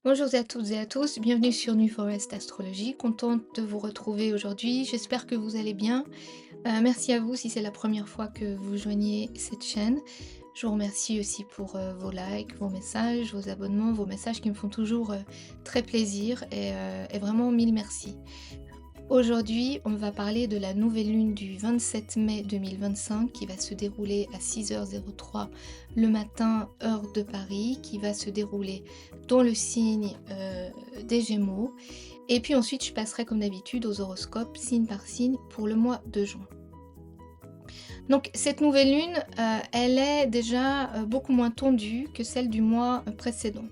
Bonjour à toutes et à tous, bienvenue sur New Forest Astrologie, contente de vous retrouver aujourd'hui, j'espère que vous allez bien. Merci à vous si c'est la première fois que vous joignez cette chaîne. Je vous remercie aussi pour vos likes, vos messages, vos abonnements, vos messages qui me font toujours très plaisir et vraiment mille merci. Aujourd'hui, on va parler de la nouvelle lune du 27 mai 2025 qui va se dérouler à 6h03 le matin, heure de Paris, qui va se dérouler dans le signe des Gémeaux. Et puis ensuite, je passerai comme d'habitude aux horoscopes, signe par signe, pour le mois de juin. Donc cette nouvelle lune, elle est déjà beaucoup moins tendue que celle du mois précédent.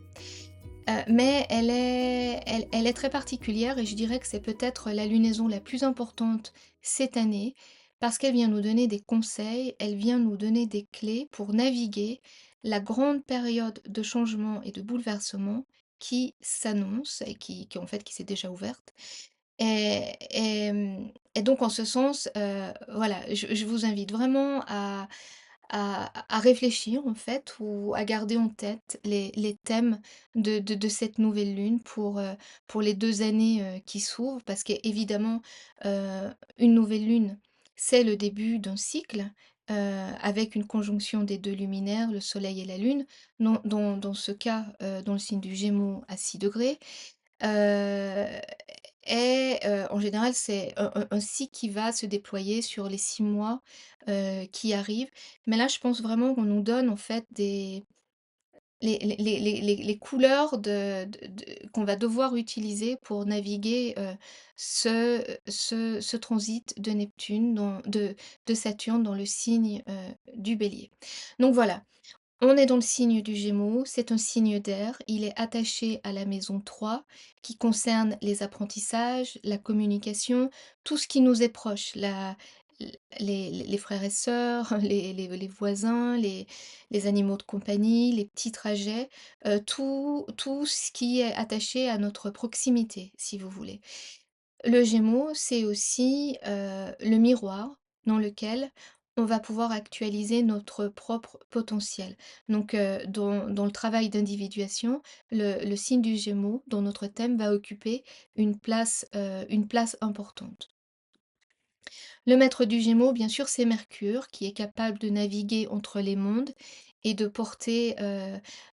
Mais elle est très particulière et je dirais que c'est peut-être la lunaison la plus importante cette année, parce qu'elle vient nous donner des conseils, elle vient nous donner des clés pour naviguer la grande période de changement et de bouleversement qui s'annonce et qui en fait qui s'est déjà ouverte. Et donc en ce sens, voilà, je vous invite vraiment à réfléchir en fait ou à garder en tête les thèmes de cette nouvelle lune pour les 2 années, qui s'ouvrent. Parce qu'évidemment, une nouvelle lune, c'est le début d'un cycle, avec une conjonction des 2 luminaires, le soleil et la lune. Dans ce cas, dans le signe du Gémeaux à 6°. Heu En général, c'est un cycle qui va se déployer sur les 6 mois, qui arrivent. Mais là, je pense vraiment qu'on nous donne, en fait, des les couleurs de qu'on va devoir utiliser pour naviguer, ce transit de Neptune de Saturne dans le signe, du Bélier. Donc voilà, on est dans le signe du Gémeaux, c'est un signe d'air, il est attaché à la maison 3, qui concerne les apprentissages, la communication, tout ce qui nous est proche, les frères et sœurs, les voisins, les animaux de compagnie, les petits trajets, tout ce qui est attaché à notre proximité, si vous voulez. Le Gémeaux, c'est aussi, le miroir dans lequel on va pouvoir actualiser notre propre potentiel. Donc, dans le travail d'individuation, le signe du Gémeaux, dans notre thème, va occuper une place importante. Le maître du Gémeaux, bien sûr, c'est Mercure, qui est capable de naviguer entre les mondes et de porter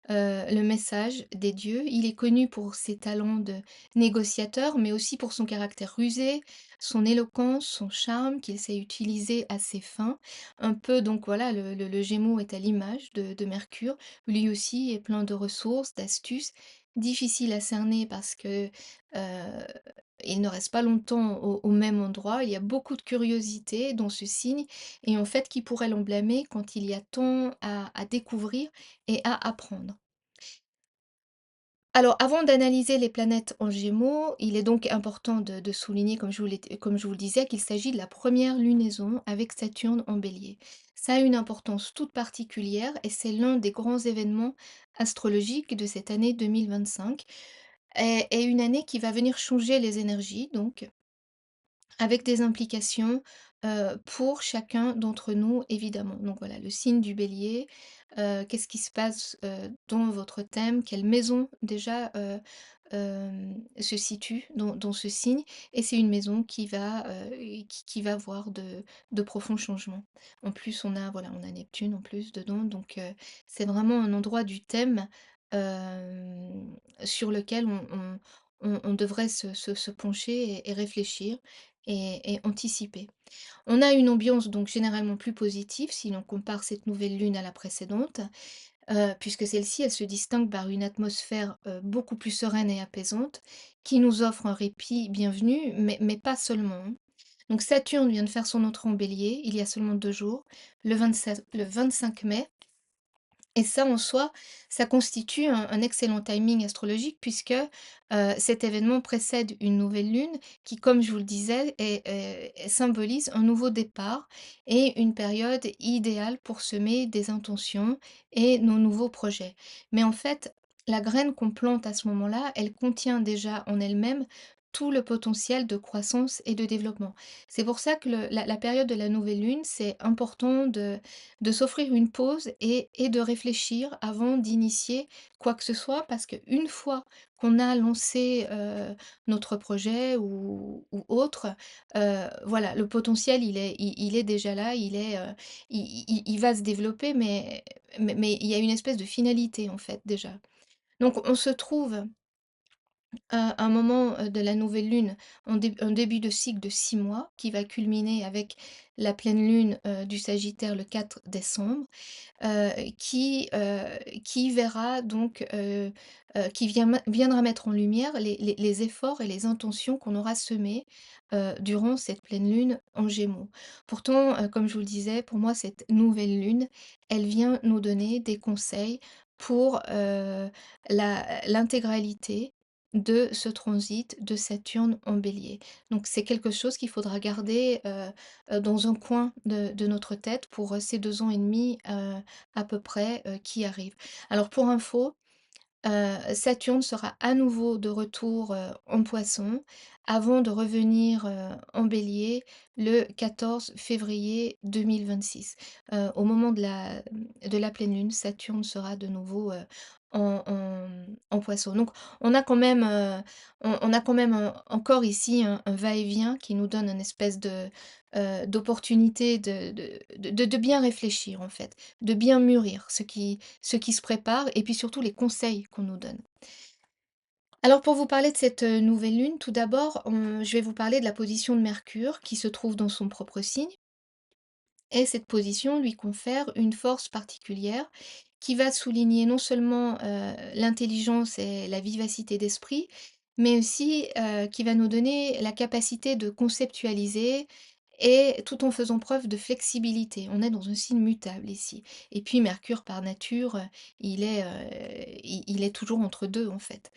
le message des dieux. Il est connu pour ses talents de négociateur, mais aussi pour son caractère rusé, son éloquence, son charme qu'il sait utiliser à ses fins. Un peu, donc voilà, le Gémeaux est à l'image de Mercure. Lui aussi est plein de ressources, d'astuces, difficile à cerner parce que il ne reste pas longtemps au même endroit. Il y a beaucoup de curiosité dans ce signe et en fait, qui pourrait l'en blâmer quand il y a tant à découvrir et à apprendre? Alors, avant d'analyser les planètes en Gémeaux, il est donc important de souligner, comme je vous le disais, qu'il s'agit de la première lunaison avec Saturne en Bélier. Ça a une importance toute particulière et c'est l'un des grands événements astrologiques de cette année 2025 et une année qui va venir changer les énergies donc. Avec des implications, pour chacun d'entre nous évidemment. Donc voilà, le signe du Bélier, qu'est-ce qui se passe, dans votre thème? Quelle maison déjà, se situe dans ce signe? Et c'est une maison qui va voir de profonds changements. En plus, on a Neptune en plus dedans, donc c'est vraiment un endroit du thème, sur lequel on devrait se pencher et réfléchir et anticiper. On a une ambiance donc généralement plus positive si l'on compare cette nouvelle lune à la précédente, puisque celle-ci, elle se distingue par une atmosphère, beaucoup plus sereine et apaisante, qui nous offre un répit bienvenu, mais pas seulement, hein. Donc Saturne vient de faire son entrée en Bélier, il y a seulement 2 jours, le 25 mai. Et ça, en soi, ça constitue un excellent timing astrologique puisque, cet événement précède une nouvelle lune qui, comme je vous le disais, symbolise un nouveau départ et une période idéale pour semer des intentions et nos nouveaux projets. Mais en fait, la graine qu'on plante à ce moment-là, elle contient déjà en elle-même tout le potentiel de croissance et de développement. C'est pour ça que la période de la nouvelle lune, c'est important de s'offrir une pause et de réfléchir avant d'initier quoi que ce soit, parce qu'une fois qu'on a lancé notre projet ou autre, voilà, le potentiel, il est déjà là, il va se développer, mais il y a une espèce de finalité, en fait, déjà. Donc on se trouve à un moment, de la nouvelle lune, en début de cycle de 6 mois qui va culminer avec la pleine lune, du Sagittaire le 4 décembre, heu, qui, heu, qui verra donc, qui viendra mettre en lumière les efforts et les intentions qu'on aura semés, durant cette pleine lune en Gémeaux. Pourtant, comme je vous le disais, pour moi, cette nouvelle lune, elle vient nous donner des conseils pour, l'intégralité de ce transit de Saturne en Bélier. Donc c'est quelque chose qu'il faudra garder, dans un coin de notre tête pour, ces 2 ans et demi, à peu près, qui arrivent. Alors pour info, Saturne sera à nouveau de retour, en Poisson avant de revenir, en Bélier le 14 février 2026. Au moment de la pleine lune, Saturne sera de nouveau, en Poisson. Donc on a quand même, on a quand même, encore ici un va-et-vient qui nous donne une espèce d'opportunité de bien réfléchir en fait, de bien mûrir ce qui se prépare et puis surtout les conseils qu'on nous donne. Alors pour vous parler de cette, nouvelle lune, tout d'abord, je vais vous parler de la position de Mercure qui se trouve dans son propre signe et cette position lui confère une force particulière qui va souligner non seulement, l'intelligence et la vivacité d'esprit, mais aussi, qui va nous donner la capacité de conceptualiser et tout en faisant preuve de flexibilité. On est dans un signe mutable ici et puis Mercure par nature, il est toujours entre 2 en fait.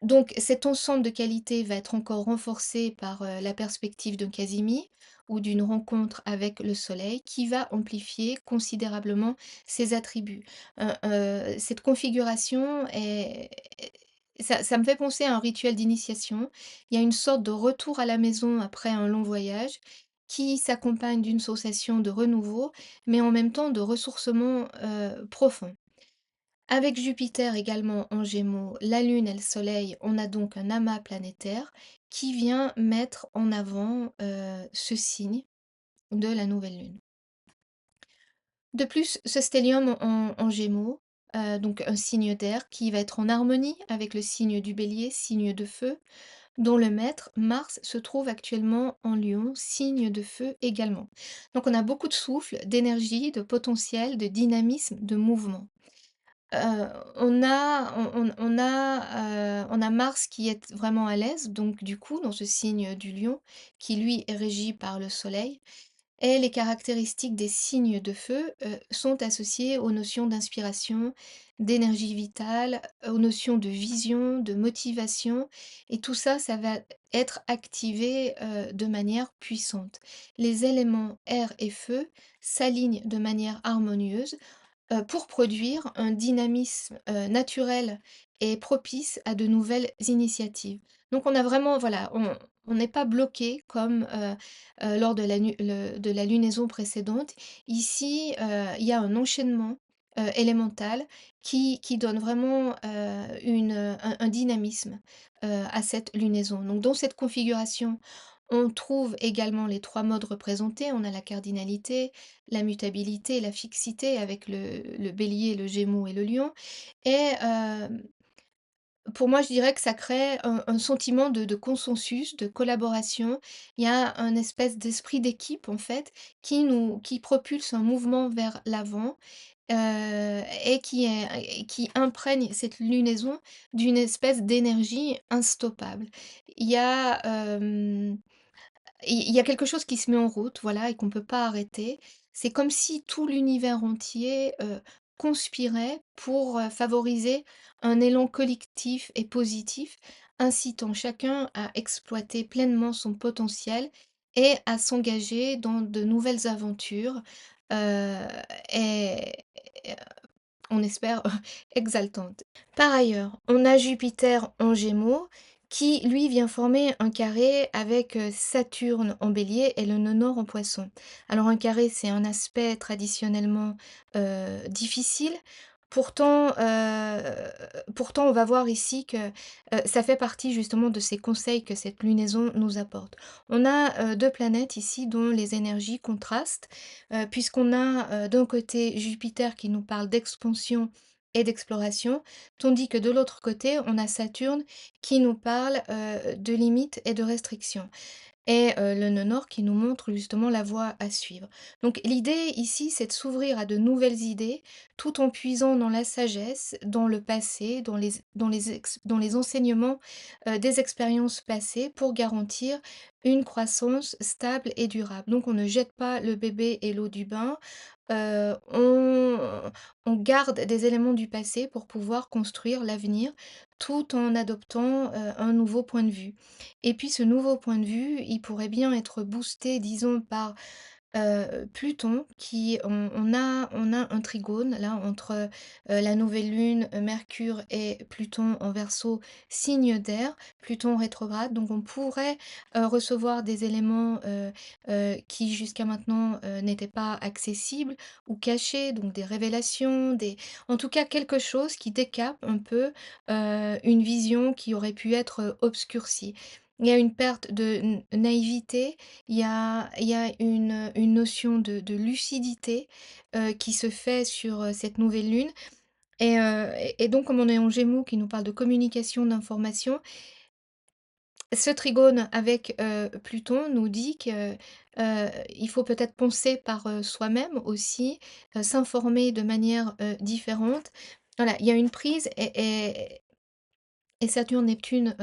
Donc cet ensemble de qualités va être encore renforcé par, la perspective d'un Casimir ou d'une rencontre avec le soleil qui va amplifier considérablement ses attributs. Cette configuration ça me fait penser à un rituel d'initiation. Il y a une sorte de retour à la maison après un long voyage qui s'accompagne d'une sensation de renouveau, mais en même temps de ressourcement, profond. Avec Jupiter également en Gémeaux, la Lune et le Soleil, on a donc un amas planétaire qui vient mettre en avant, ce signe de la nouvelle Lune. De plus, ce stellium en Gémeaux, donc un signe d'air qui va être en harmonie avec le signe du Bélier, signe de feu, dont le maître, Mars, se trouve actuellement en Lion, signe de feu également. Donc on a beaucoup de souffle, d'énergie, de potentiel, de dynamisme, de mouvement. On a Mars qui est vraiment à l'aise, donc du coup, dans ce signe du Lion, qui lui est régi par le Soleil et les caractéristiques des signes de feu, sont associées aux notions d'inspiration, d'énergie vitale, aux notions de vision, de motivation et tout ça, ça va être activé, de manière puissante. Les éléments air et feu s'alignent de manière harmonieuse pour produire un dynamisme, naturel et propice à de nouvelles initiatives. Donc on a vraiment voilà, on n'est pas bloqué comme, lors de la lunaison précédente. Ici, il y a un enchaînement, élémental qui donne vraiment, un dynamisme, à cette lunaison. Donc dans cette configuration, on trouve également les 3 modes représentés. On a la cardinalité, la mutabilité et la fixité avec le bélier, le gémeaux et le lion et pour moi, je dirais que ça crée un sentiment de consensus, de collaboration. Il y a un espèce d'esprit d'équipe, en fait, qui propulse un mouvement vers l'avant, et qui imprègne cette lunaison d'une espèce d'énergie instoppable. Il y a, il y a quelque chose qui se met en route, voilà, et qu'on ne peut pas arrêter. C'est comme si tout l'univers entier, conspirait pour, favoriser un élan collectif et positif, incitant chacun à exploiter pleinement son potentiel et à s'engager dans de nouvelles aventures, heu et on espère exaltantes. Par ailleurs, on a Jupiter en Gémeaux qui lui vient former un carré avec, Saturne en Bélier et le nœud nord en Poisson. Alors un carré, c'est un aspect traditionnellement, difficile. Pourtant, pourtant on va voir ici que, ça fait partie justement de ces conseils que cette lunaison nous apporte. On a, 2 planètes ici dont les énergies contrastent, puisqu'on a, d'un côté Jupiter qui nous parle d'expansion et d'exploration, tandis que de l'autre côté, on a Saturne qui nous parle, de limites et de restrictions et le nœud nord qui nous montre justement la voie à suivre. Donc l'idée ici, c'est de s'ouvrir à de nouvelles idées, tout en puisant dans la sagesse, dans le passé, dans les enseignements, des expériences passées pour garantir une croissance stable et durable. Donc on ne jette pas le bébé et l'eau du bain, heu, on on garde des éléments du passé pour pouvoir construire l'avenir, tout en adoptant, un nouveau point de vue. Et puis ce nouveau point de vue, il pourrait bien être boosté, disons, par Pluton qui on a un trigone là entre, la nouvelle lune, Mercure et Pluton en Verseau, signe d'air, Pluton rétrograde. Donc on pourrait, recevoir des éléments, qui jusqu'à maintenant, n'étaient pas accessibles ou cachés, donc des révélations, des en tout cas quelque chose qui décape un peu, une vision qui aurait pu être, obscurcie. Il y a une perte de naïveté, il y a une notion de lucidité, qui se fait sur, cette nouvelle lune et donc comme on est en Gémeaux qui nous parle de communication, d'information, ce trigone avec, Pluton nous dit que, il faut peut-être penser par, soi-même aussi, s'informer de manière, différente. Voilà, il y a une prise et Saturne-Neptune,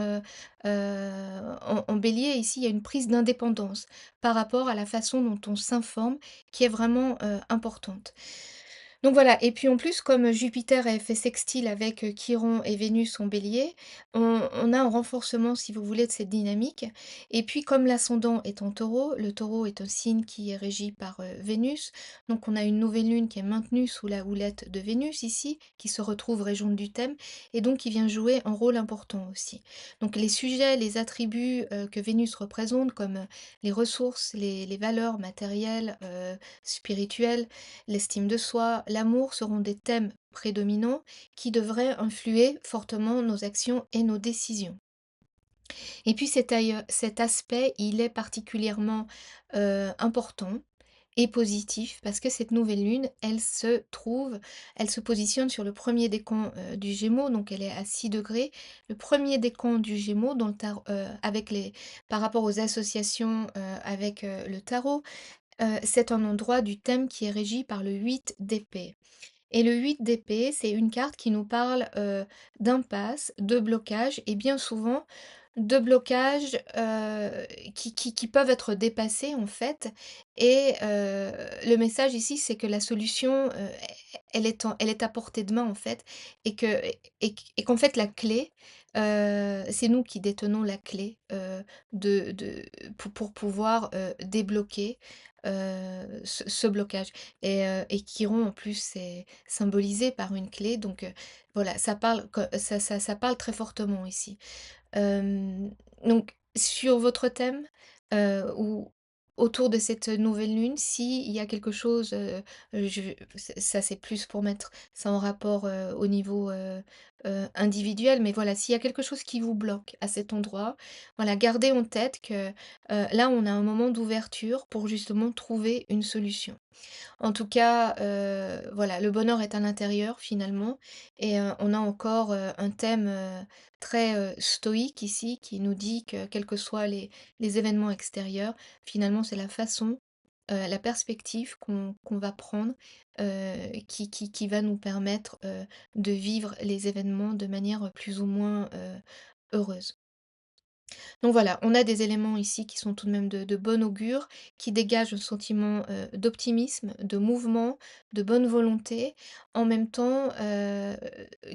en Bélier, ici, il y a une prise d'indépendance par rapport à la façon dont on s'informe qui est vraiment, importante. Donc voilà et puis en plus comme Jupiter est fait sextile avec, Chiron et Vénus en Bélier, on a un renforcement si vous voulez de cette dynamique et puis comme l'ascendant est en Taureau, le Taureau est un signe qui est régi par, Vénus, donc on a une nouvelle lune qui est maintenue sous la houlette de Vénus ici, qui se retrouve régente du thème et donc qui vient jouer un rôle important aussi. Donc les sujets, les attributs, que Vénus représente comme, les ressources, les valeurs matérielles, spirituelles, l'estime de soi, l'amour seront des thèmes prédominants qui devraient influer fortement nos actions et nos décisions. Et puis cet aspect, il est particulièrement, important et positif parce que cette nouvelle lune, elle se positionne sur le premier décan, du Gémeaux, donc elle est à 6 degrés. Le premier décan du Gémeaux dans le tar avec les par rapport aux associations, avec, le tarot, c'est un endroit du thème qui est régi par le 8 d'épée. Et le 8 d'épée, c'est une carte qui nous parle, d'impasse, de blocage et bien souvent de blocages, qui peuvent être dépassés en fait et le message ici, c'est que la solution, elle est à portée de main en fait et qu'en fait la clé, c'est nous qui détenons la clé, de pour pouvoir, débloquer, ce blocage et Chiron en plus c'est symbolisé par une clé donc voilà, ça parle très fortement ici. Hem, donc sur votre thème, ou autour de cette nouvelle lune, s'il y a quelque chose, je ça c'est plus pour mettre ça en rapport, au niveau, individuel, mais voilà, s'il y a quelque chose qui vous bloque à cet endroit, voilà, gardez en tête que, là, on a un moment d'ouverture pour justement trouver une solution. En tout cas, voilà, le bonheur est à l'intérieur finalement et on a encore, un thème, très, stoïque ici qui nous dit que quels que soient les événements extérieurs, finalement c'est la façon, la perspective qu'on va prendre, qui va nous permettre, de vivre les événements de manière, plus ou moins, heureuse. Donc voilà, on a des éléments ici qui sont tout de même de bon augure, qui dégagent un sentiment, d'optimisme, de mouvement, de bonne volonté, en même temps,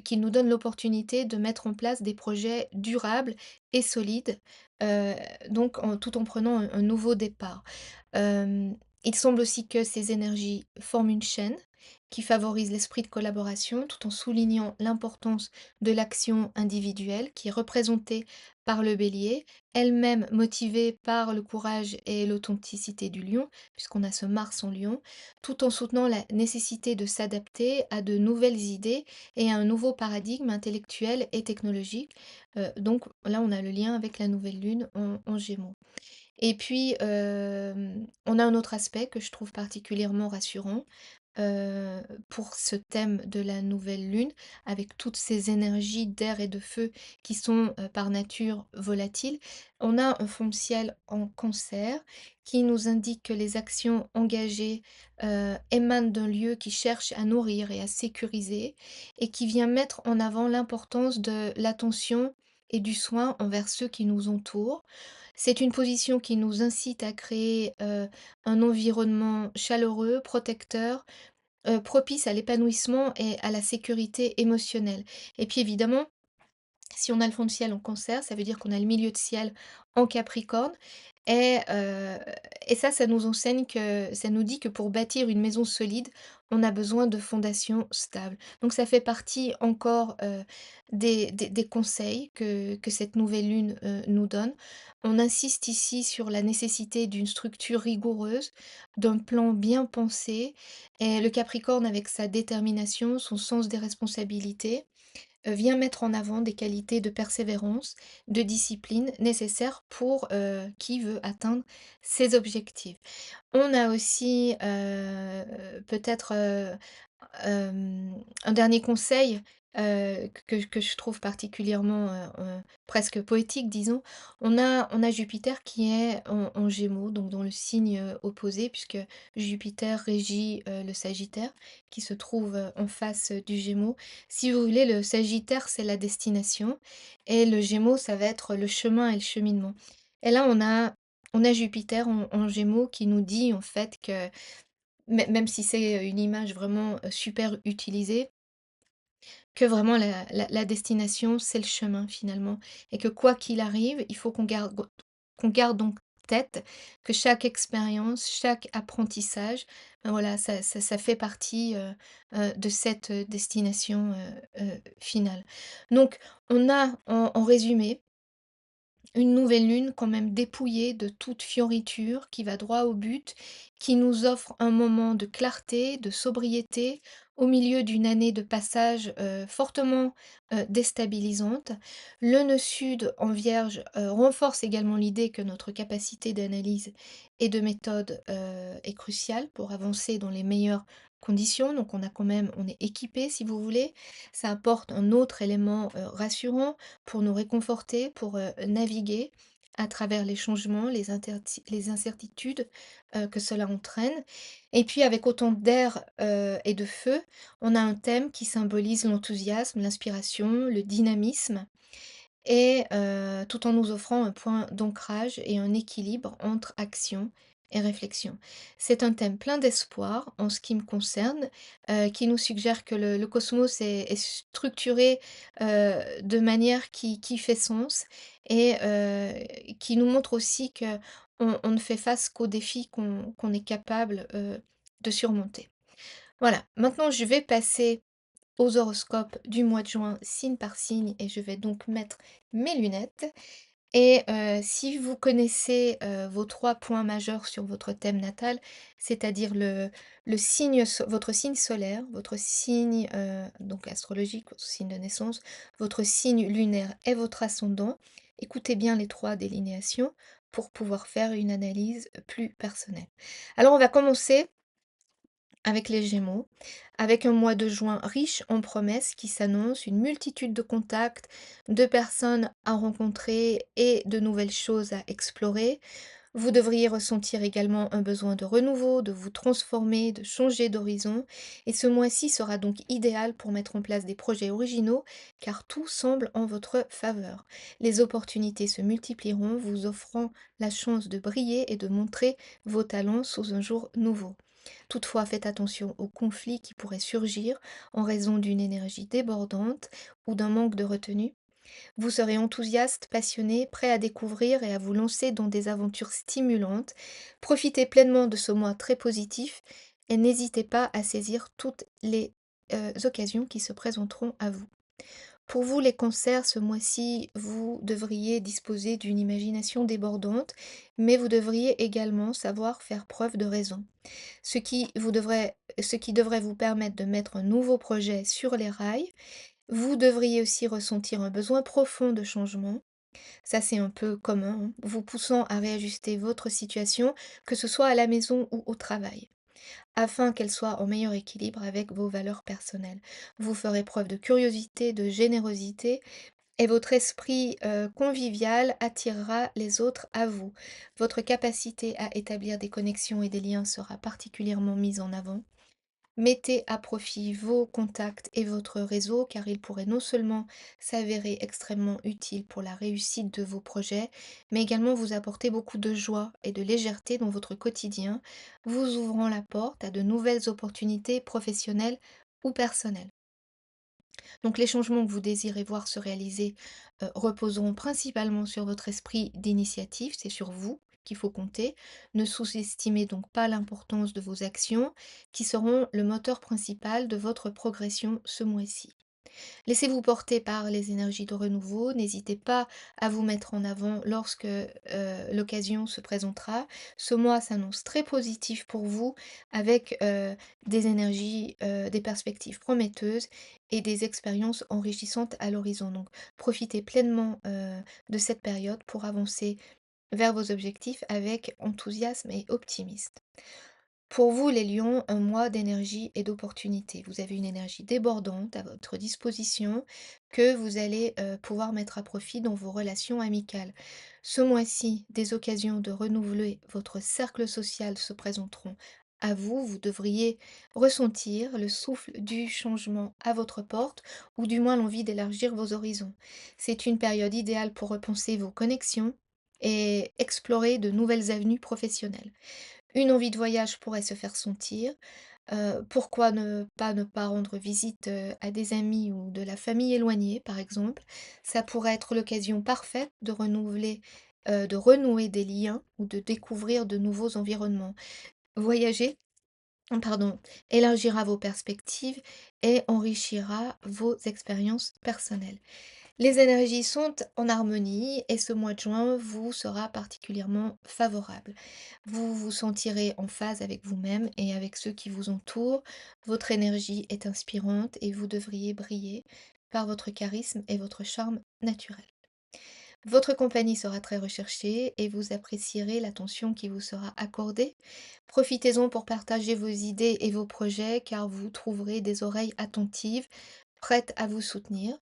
qui nous donnent l'opportunité de mettre en place des projets durables et solides, heu, donc tout en prenant un nouveau départ. Il semble aussi que ces énergies forment une chaîne qui favorise l'esprit de collaboration tout en soulignant l'importance de l'action individuelle qui est représentée par le bélier, elle-même motivée par le courage et l'authenticité du lion, puisqu'on a ce Mars en lion, tout en soutenant la nécessité de s'adapter à de nouvelles idées et à un nouveau paradigme intellectuel et technologique. Donc là, on a le lien avec la nouvelle lune en Gémeaux. Et puis, on a un autre aspect que je trouve particulièrement rassurant, heu, pour ce thème de la nouvelle lune, avec toutes ces énergies d'air et de feu qui sont, par nature volatiles. On a un fond de ciel en Cancer qui nous indique que les actions engagées, émanent d'un lieu qui cherche à nourrir et à sécuriser et qui vient mettre en avant l'importance de l'attention et du soin envers ceux qui nous entourent. C'est une position qui nous incite à créer, un environnement chaleureux, protecteur, propice à l'épanouissement et à la sécurité émotionnelle. Et puis évidemment, si on a le fond de ciel en Cancer, ça veut dire qu'on a le milieu de ciel en Capricorne et heu et ça nous enseigne que ça nous dit que pour bâtir une maison solide, on a besoin de fondations stables. Donc ça fait partie encore, des conseils que cette nouvelle lune, nous donne. On insiste ici sur la nécessité d'une structure rigoureuse, d'un plan bien pensé et le Capricorne avec sa détermination, son sens des responsabilités, vient mettre en avant des qualités de persévérance, de discipline nécessaires pour, qui veut atteindre ses objectifs. On a aussi, peut-être, un dernier conseil, que je trouve particulièrement, presque poétique disons. On a Jupiter qui est en Gémeaux, donc dans le signe, opposé puisque Jupiter régit, le Sagittaire qui se trouve, en face, du Gémeaux. Si vous voulez, le Sagittaire, c'est la destination et le Gémeaux, ça va être le chemin et le cheminement. Et là, on a Jupiter en Gémeaux qui nous dit en fait que même si c'est, une image vraiment, super utilisée, que vraiment la destination, c'est le chemin finalement et que quoi qu'il arrive, il faut qu'on garde donc tête que chaque expérience, chaque apprentissage, ben voilà, ça fait partie, de cette, destination, finale. Donc on a en résumé une nouvelle lune quand même dépouillée de toute fioriture, qui va droit au but, qui nous offre un moment de clarté, de sobriété, au milieu d'une année de passage fortement déstabilisante. Le nœud sud en Vierge renforce également l'idée que notre capacité d'analyse et de méthode est cruciale pour avancer dans les meilleures conditions. Donc on est équipé si vous voulez. Ça apporte un autre élément rassurant pour nous réconforter, pour, naviguer à travers les changements, les incertitudes, que cela entraîne. Et puis avec autant d'air, et de feu, on a un thème qui symbolise l'enthousiasme, l'inspiration, le dynamisme et tout en nous offrant un point d'ancrage et un équilibre entre action et réflexion. C'est un thème plein d'espoir en ce qui me concerne, qui nous suggère que le cosmos est structuré, de manière qui fait sens et qui nous montre aussi qu'on ne fait face qu'aux défis qu'on est capable, de surmonter. Voilà, maintenant je vais passer aux horoscopes du mois de juin, signe par signe, et je vais donc mettre mes lunettes. Et si vous connaissez, vos 3 points majeurs sur votre thème natal, c'est-à-dire le signe votre signe solaire, votre signe, donc astrologique, votre signe de naissance, votre signe lunaire et votre ascendant, écoutez bien les 3 délinéations pour pouvoir faire une analyse plus personnelle. Alors on va commencer avec les Gémeaux, avec un mois de juin riche en promesses qui s'annonce, une multitude de contacts, de personnes à rencontrer et de nouvelles choses à explorer. Vous devriez ressentir également un besoin de renouveau, de vous transformer, de changer d'horizon. Et ce mois-ci sera donc idéal pour mettre en place des projets originaux, car tout semble en votre faveur. Les opportunités se multiplieront, vous offrant la chance de briller et de montrer vos talents sous un jour nouveau. Toutefois, faites attention aux conflits qui pourraient surgir en raison d'une énergie débordante ou d'un manque de retenue. Vous serez enthousiaste, passionné, prêt à découvrir et à vous lancer dans des aventures stimulantes. Profitez pleinement de ce mois très positif et n'hésitez pas à saisir toutes les occasions qui se présenteront à vous. Pour vous, les cancers, ce mois-ci, vous devriez disposer d'une imagination débordante, mais vous devriez également savoir faire preuve de raison. Ce qui devrait vous permettre de mettre un nouveau projet sur les rails. Vous devriez aussi ressentir un besoin profond de changement. Ça, c'est un peu commun, hein, vous poussant à réajuster votre situation, que ce soit à la maison ou au travail, afin qu'elle soit en meilleur équilibre avec vos valeurs personnelles. Vous ferez preuve de curiosité, de générosité, et votre esprit convivial attirera les autres à vous. Votre capacité à établir des connexions et des liens sera particulièrement mise en avant. Mettez à profit vos contacts et votre réseau car il pourrait non seulement s'avérer extrêmement utile pour la réussite de vos projets, mais également vous apporter beaucoup de joie et de légèreté dans votre quotidien, vous ouvrant la porte à de nouvelles opportunités professionnelles ou personnelles. Donc les changements que vous désirez voir se réaliser reposeront principalement sur votre esprit d'initiative, c'est sur vous qu'il faut compter. Ne sous-estimez donc pas l'importance de vos actions qui seront le moteur principal de votre progression ce mois-ci. Laissez-vous porter par les énergies de renouveau, n'hésitez pas à vous mettre en avant lorsque l'occasion se présentera. Ce mois s'annonce très positif pour vous avec des énergies, des perspectives prometteuses et des expériences enrichissantes à l'horizon. Donc profitez pleinement de cette période pour avancer vers vos objectifs avec enthousiasme et optimisme. Pour vous, les lions, un mois d'énergie et d'opportunité. Vous avez une énergie débordante à votre disposition que vous allez pouvoir mettre à profit dans vos relations amicales. Ce mois-ci, des occasions de renouveler votre cercle social se présenteront à vous. Vous devriez ressentir le souffle du changement à votre porte ou du moins l'envie d'élargir vos horizons. C'est une période idéale pour repenser vos connexions et explorer de nouvelles avenues professionnelles. Une envie de voyage pourrait se faire sentir. Pourquoi ne pas rendre visite, à des amis ou de la famille éloignée, par exemple? Ça pourrait être l'occasion parfaite de renouveler, de renouer des liens ou de découvrir de nouveaux environnements. Voyager, pardon, élargira vos perspectives et enrichira vos expériences personnelles. Les énergies sont en harmonie et ce mois de juin vous sera particulièrement favorable. Vous vous sentirez en phase avec vous-même et avec ceux qui vous entourent. Votre énergie est inspirante et vous devriez briller par votre charisme et votre charme naturel. Votre compagnie sera très recherchée et vous apprécierez l'attention qui vous sera accordée. Profitez-en pour partager vos idées et vos projets car vous trouverez des oreilles attentives, prêtes à vous soutenir.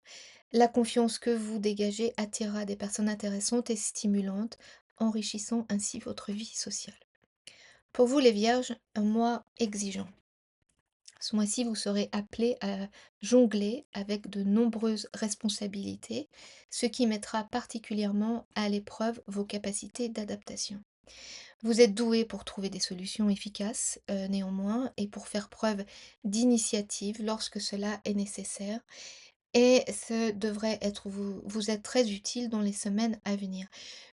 La confiance que vous dégagez attirera des personnes intéressantes et stimulantes, enrichissant ainsi votre vie sociale. Pour vous les vierges, un mois exigeant. Ce mois-ci, vous serez appelés à jongler avec de nombreuses responsabilités, ce qui mettra particulièrement à l'épreuve vos capacités d'adaptation. Vous êtes doués pour trouver des solutions efficaces, néanmoins, et pour faire preuve d'initiative lorsque cela est nécessaire. Et ce devrait être vous êtes très utile dans les semaines à venir.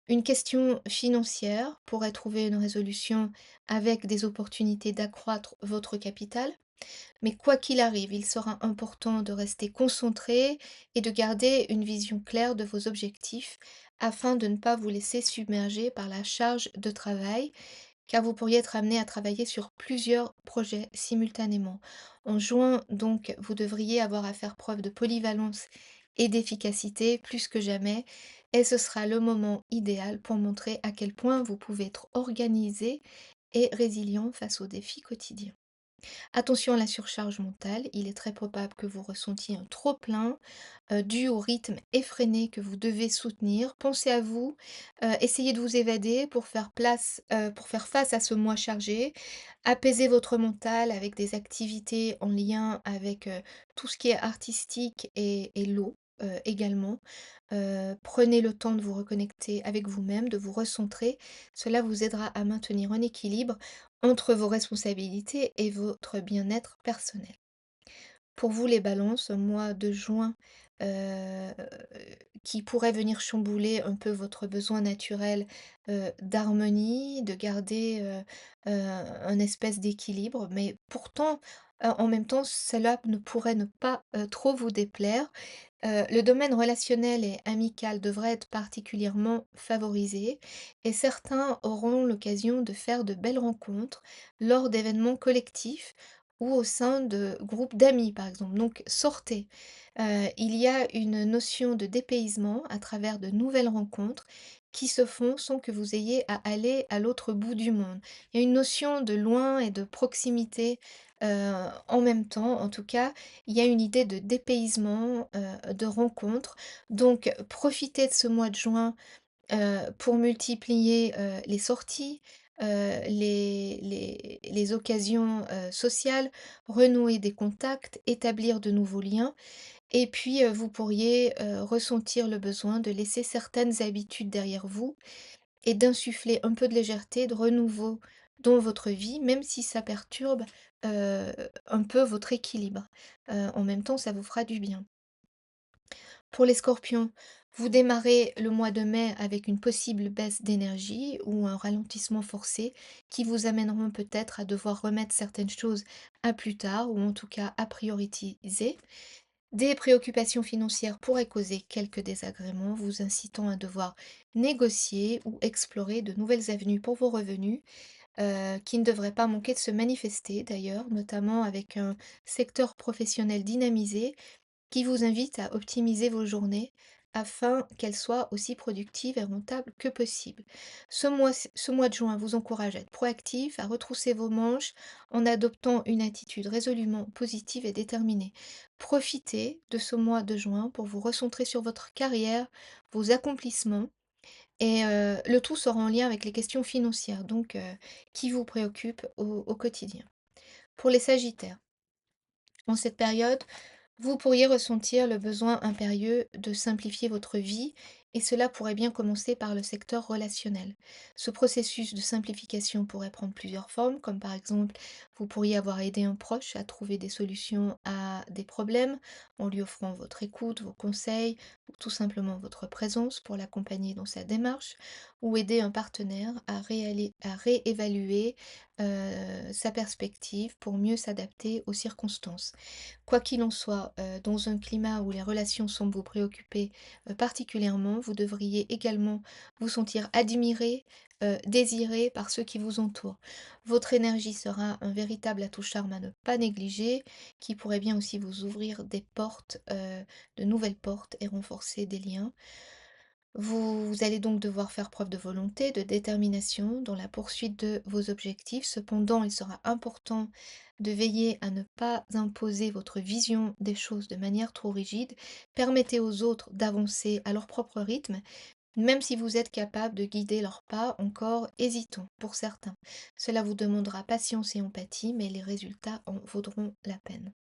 Une question financière pourrait trouver une résolution avec des opportunités d'accroître votre capital. Mais quoi qu'il arrive, il sera important de rester concentré et de garder une vision claire de vos objectifs afin de ne pas vous laisser submerger par la charge de travail car vous pourriez être amené à travailler sur plusieurs projets simultanément. En juin, donc, vous devriez avoir à faire preuve de polyvalence et d'efficacité plus que jamais, et ce sera le moment idéal pour montrer à quel point vous pouvez être organisé et résilient face aux défis quotidiens. Attention à la surcharge mentale, il est très probable que vous ressentiez un trop-plein dû au rythme effréné que vous devez soutenir. Pensez à vous, essayez de vous évader pour faire face à ce mois chargé. Apaisez votre mental avec des activités en lien avec tout ce qui est artistique et l'eau. Également. Prenez le temps de vous reconnecter avec vous-même, de vous recentrer. Cela vous aidera à maintenir un équilibre entre vos responsabilités et votre bien-être personnel. Pour vous les balances, un mois de juin, heu, qui pourrait venir chambouler un peu votre besoin naturel, d'harmonie, de garder, un espèce d'équilibre, mais pourtant, en même temps, cela ne pourrait ne pas, trop vous déplaire. Le domaine relationnel et amical devrait être particulièrement favorisé et certains auront l'occasion de faire de belles rencontres lors d'événements collectifs ou au sein de groupes d'amis, par exemple. Donc sortez. Il y a une notion de dépaysement à travers de nouvelles rencontres qui se font sans que vous ayez à aller à l'autre bout du monde. Il y a une notion de loin et de proximité en même temps. En tout cas, il y a une idée de dépaysement, de rencontres. Donc profitez de ce mois de juin, pour multiplier, les sorties, les occasions, sociales, renouer des contacts, établir de nouveaux liens et puis, vous pourriez, ressentir le besoin de laisser certaines habitudes derrière vous et d'insuffler un peu de légèreté, de renouveau dans votre vie, même si ça perturbe, un peu votre équilibre. En même temps, ça vous fera du bien. Pour les scorpions, vous démarrez le mois de mai avec une possible baisse d'énergie ou un ralentissement forcé qui vous amèneront peut-être à devoir remettre certaines choses à plus tard ou en tout cas à prioriser. Des préoccupations financières pourraient causer quelques désagréments, vous incitant à devoir négocier ou explorer de nouvelles avenues pour vos revenus, qui ne devraient pas manquer de se manifester d'ailleurs, notamment avec un secteur professionnel dynamisé qui vous invite à optimiser vos journées afin qu'elles soient aussi productives et rentables que possible. Ce mois de juin vous encourage à être proactif, à retrousser vos manches en adoptant une attitude résolument positive et déterminée. Profitez de ce mois de juin pour vous recentrer sur votre carrière, vos accomplissements et le tout sera en lien avec les questions financières, donc qui vous préoccupent au quotidien. Pour les sagittaires, en cette période, vous pourriez ressentir le besoin impérieux de simplifier votre vie et cela pourrait bien commencer par le secteur relationnel. Ce processus de simplification pourrait prendre plusieurs formes, comme par exemple, vous pourriez avoir aidé un proche à trouver des solutions à des problèmes en lui offrant votre écoute, vos conseils ou tout simplement votre présence pour l'accompagner dans sa démarche, ou aider un partenaire à réévaluer sa perspective pour mieux s'adapter aux circonstances. Quoi qu'il en soit, dans un climat où les relations semblent vous préoccuper, particulièrement, vous devriez également vous sentir admiré, désiré par ceux qui vous entourent. Votre énergie sera un véritable atout-charme à ne pas négliger, qui pourrait bien aussi vous ouvrir des portes, de nouvelles portes et renforcer des liens. Vous allez donc devoir faire preuve de volonté, de détermination dans la poursuite de vos objectifs. Cependant, il sera important de veiller à ne pas imposer votre vision des choses de manière trop rigide. Permettez aux autres d'avancer à leur propre rythme, même si vous êtes capable de guider leurs pas encore hésitants pour certains. Cela vous demandera patience et empathie, mais les résultats en vaudront la peine.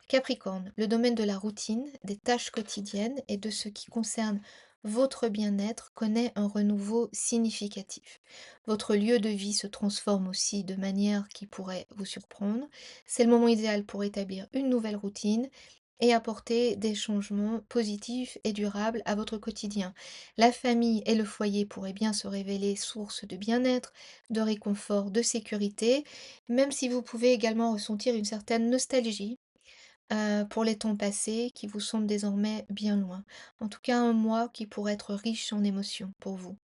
Capricorne, le domaine de la routine, des tâches quotidiennes et de ce qui concerne votre bien-être connaît un renouveau significatif. Votre lieu de vie se transforme aussi de manière qui pourrait vous surprendre. C'est le moment idéal pour établir une nouvelle routine et apporter des changements positifs et durables à votre quotidien. La famille et le foyer pourraient bien se révéler source de bien-être, de réconfort, de sécurité, même si vous pouvez également ressentir une certaine nostalgie pour les temps passés qui vous semblent désormais bien loin. En tout cas, un mois qui pourrait être riche en émotions pour vous.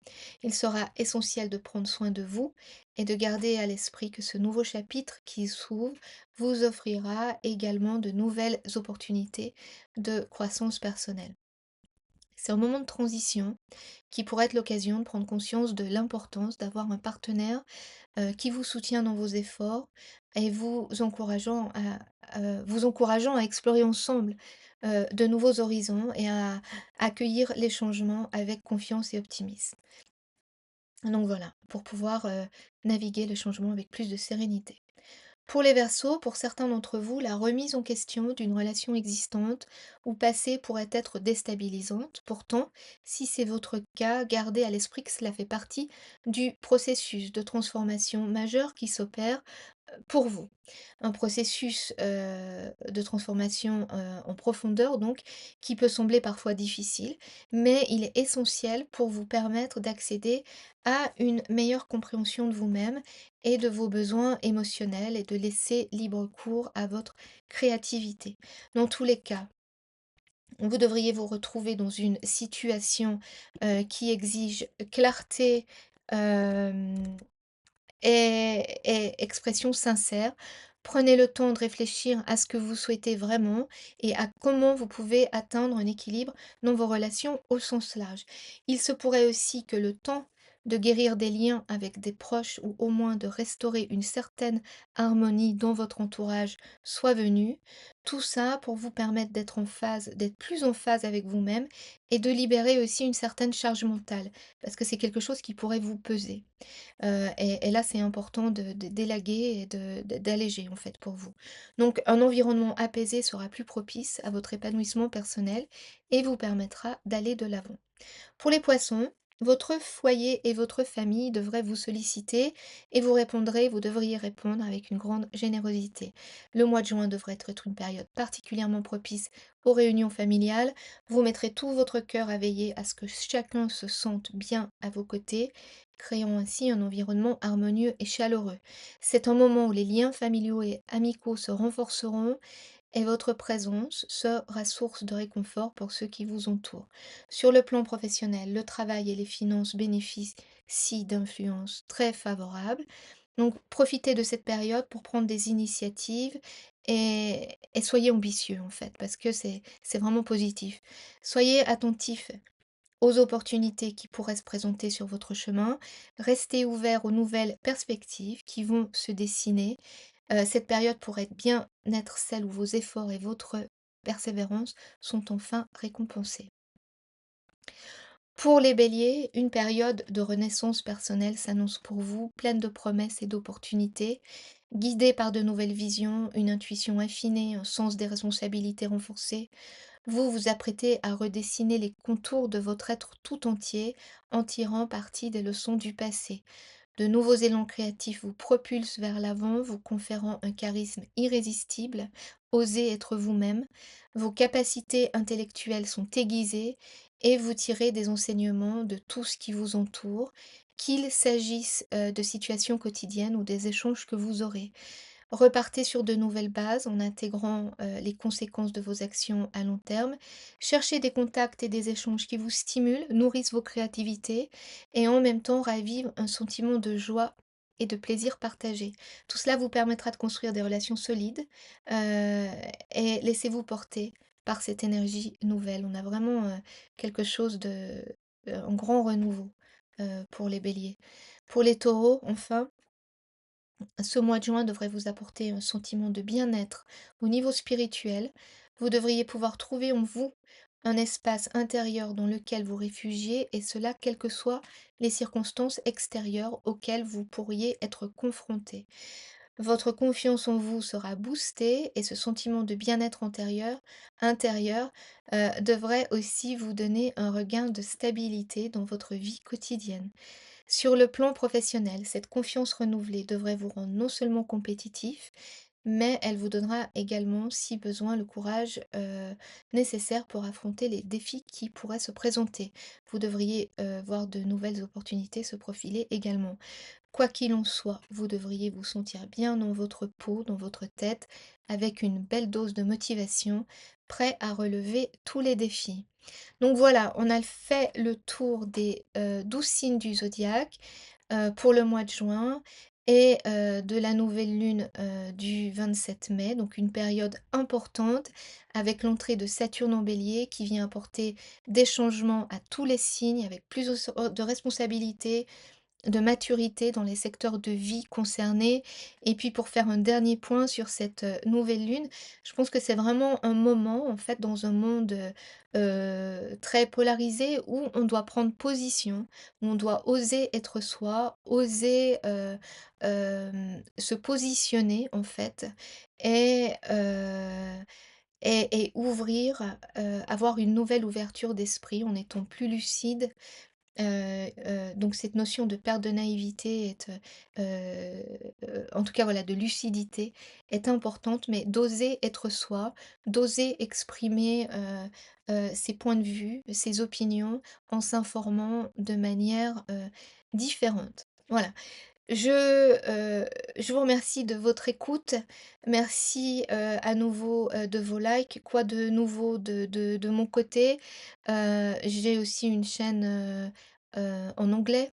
Il sera essentiel de prendre soin de vous et de garder à l'esprit que ce nouveau chapitre qui s'ouvre vous offrira également de nouvelles opportunités de croissance personnelle. C'est un moment de transition qui pourrait être l'occasion de prendre conscience de l'importance d'avoir un partenaire qui vous soutient dans vos efforts et vous encourageant à explorer ensemble, de nouveaux horizons et à accueillir les changements avec confiance et optimisme. Donc voilà, pour pouvoir, naviguer le changement avec plus de sérénité. Pour les Verseaux, pour certains d'entre vous, la remise en question d'une relation existante ou passée pourrait être déstabilisante. Pourtant, si c'est votre cas, gardez à l'esprit que cela fait partie du processus de transformation majeure qui s'opère pour vous. Un processus, de transformation, en profondeur donc, qui peut sembler parfois difficile, mais il est essentiel pour vous permettre d'accéder à une meilleure compréhension de vous-même et de vos besoins émotionnels et de laisser libre cours à votre créativité. Dans tous les cas, vous devriez vous retrouver dans une situation, qui exige clarté, hem et expression sincère. Prenez le temps de réfléchir à ce que vous souhaitez vraiment et à comment vous pouvez atteindre un équilibre dans vos relations au sens large. Il se pourrait aussi que le temps de guérir des liens avec des proches ou au moins de restaurer une certaine harmonie dans votre entourage soit venu. Tout ça pour vous permettre d'être en phase, d'être plus en phase avec vous-même et de libérer aussi une certaine charge mentale, parce que c'est quelque chose qui pourrait vous peser. Et là, c'est important d'élaguer et d'alléger, en fait, pour vous. Donc un environnement apaisé sera plus propice à votre épanouissement personnel et vous permettra d'aller de l'avant. Pour les poissons, votre foyer et votre famille devraient vous solliciter et vous devriez répondre avec une grande générosité. Le mois de juin devrait être une période particulièrement propice aux réunions familiales. Vous mettrez tout votre cœur à veiller à ce que chacun se sente bien à vos côtés, créant ainsi un environnement harmonieux et chaleureux. C'est un moment où les liens familiaux et amicaux se renforceront et votre présence sera source de réconfort pour ceux qui vous entourent. Sur le plan professionnel, le travail et les finances bénéficient d'influences très favorables. Donc profitez de cette période pour prendre des initiatives et soyez ambitieux en fait, parce que c'est vraiment positif. Soyez attentifs aux opportunités qui pourraient se présenter sur votre chemin. Restez ouvert aux nouvelles perspectives qui vont se dessiner. Cette période pourrait bien être celle où vos efforts et votre persévérance sont enfin récompensés. Pour les béliers, une période de renaissance personnelle s'annonce pour vous, pleine de promesses et d'opportunités. Guidée par de nouvelles visions, une intuition affinée, un sens des responsabilités renforcé, vous vous apprêtez à redessiner les contours de votre être tout entier en tirant parti des leçons du passé. De nouveaux élans créatifs vous propulsent vers l'avant, vous conférant un charisme irrésistible. Osez être vous-même. Vos capacités intellectuelles sont aiguisées et vous tirez des enseignements de tout ce qui vous entoure, qu'il s'agisse de situations quotidiennes ou des échanges que vous aurez. Repartez sur de nouvelles bases en intégrant les conséquences de vos actions à long terme. Cherchez des contacts et des échanges qui vous stimulent, nourrissent vos créativités et en même temps ravivent un sentiment de joie et de plaisir partagé. Tout cela vous permettra de construire des relations solides euh, et laissez-vous porter par cette énergie nouvelle. On a vraiment quelque chose un grand renouveau pour les béliers. Pour les taureaux, enfin, ce mois de juin devrait vous apporter un sentiment de bien-être au niveau spirituel. Vous devriez pouvoir trouver en vous un espace intérieur dans lequel vous réfugier, et cela quelles que soient les circonstances extérieures auxquelles vous pourriez être confronté. Votre confiance en vous sera boostée et ce sentiment de bien-être intérieur devrait aussi vous donner un regain de stabilité dans votre vie quotidienne. Sur le plan professionnel, cette confiance renouvelée devrait vous rendre non seulement compétitif, mais elle vous donnera également, si besoin, le courage nécessaire pour affronter les défis qui pourraient se présenter. Vous devriez voir de nouvelles opportunités se profiler également. Quoi qu'il en soit, vous devriez vous sentir bien dans votre peau, dans votre tête, avec une belle dose de motivation, prêt à relever tous les défis. Donc voilà, on a fait le tour des 12 signes du zodiaque pour le mois de juin et de la nouvelle lune du 27 mai, donc une période importante avec l'entrée de Saturne en bélier qui vient apporter des changements à tous les signes avec plus de responsabilités, de maturité dans les secteurs de vie concernés. Et puis pour faire un dernier point sur cette nouvelle lune, je pense que c'est vraiment un moment, en fait, dans un monde très polarisé où on doit prendre position, où on doit oser être soi, oser se positionner, en fait, et, et ouvrir, avoir une nouvelle ouverture d'esprit en étant plus lucide Donc cette notion de perte de naïveté en tout cas voilà, de lucidité est importante, mais d'oser être soi, d'oser exprimer, ses points de vue, ses opinions, en s'informant de manière, différente. Voilà. Je vous remercie de votre écoute. Merci, à nouveau, de vos likes. Quoi de nouveau de mon côté? J'ai aussi une chaîne, en anglais,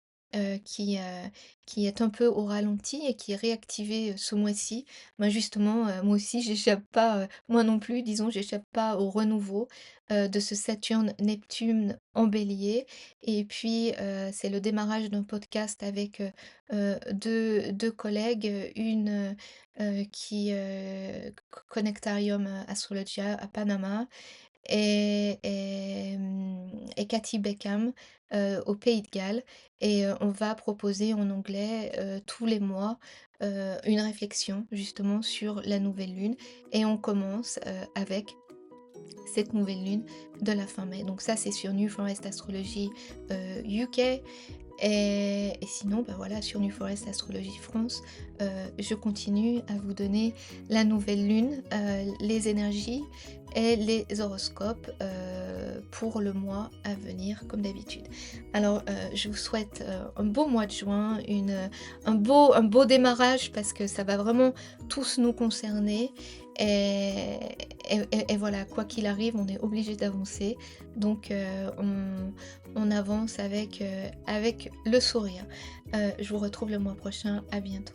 qui est un peu au ralenti et qui est réactivée, ce mois-ci. Ben, justement, moi aussi j'échappe pas, moi non plus disons, j'échappe pas au renouveau, de ce Saturne-Neptune en Bélier et puis, c'est le démarrage d'un podcast avec, 2 collègues, une, qui, Connectarium Astrologia à Panama et Cathy Beckham, au Pays de Galles et on va proposer en anglais, tous les mois, une réflexion justement sur la nouvelle lune et on commence, avec cette nouvelle lune de la fin mai. Donc ça, c'est sur New Forest Astrology, UK et sinon, bah, voilà, sur New Forest Astrologie France, je continue à vous donner la nouvelle lune, les énergies et les horoscopes, pour le mois à venir comme d'habitude. Alors, je vous souhaite, un beau mois de juin, un beau démarrage parce que ça va vraiment tous nous concerner et et voilà, quoi qu'il arrive, on est obligé d'avancer donc on avance avec, avec le sourire. Je vous retrouve le mois prochain. À bientôt.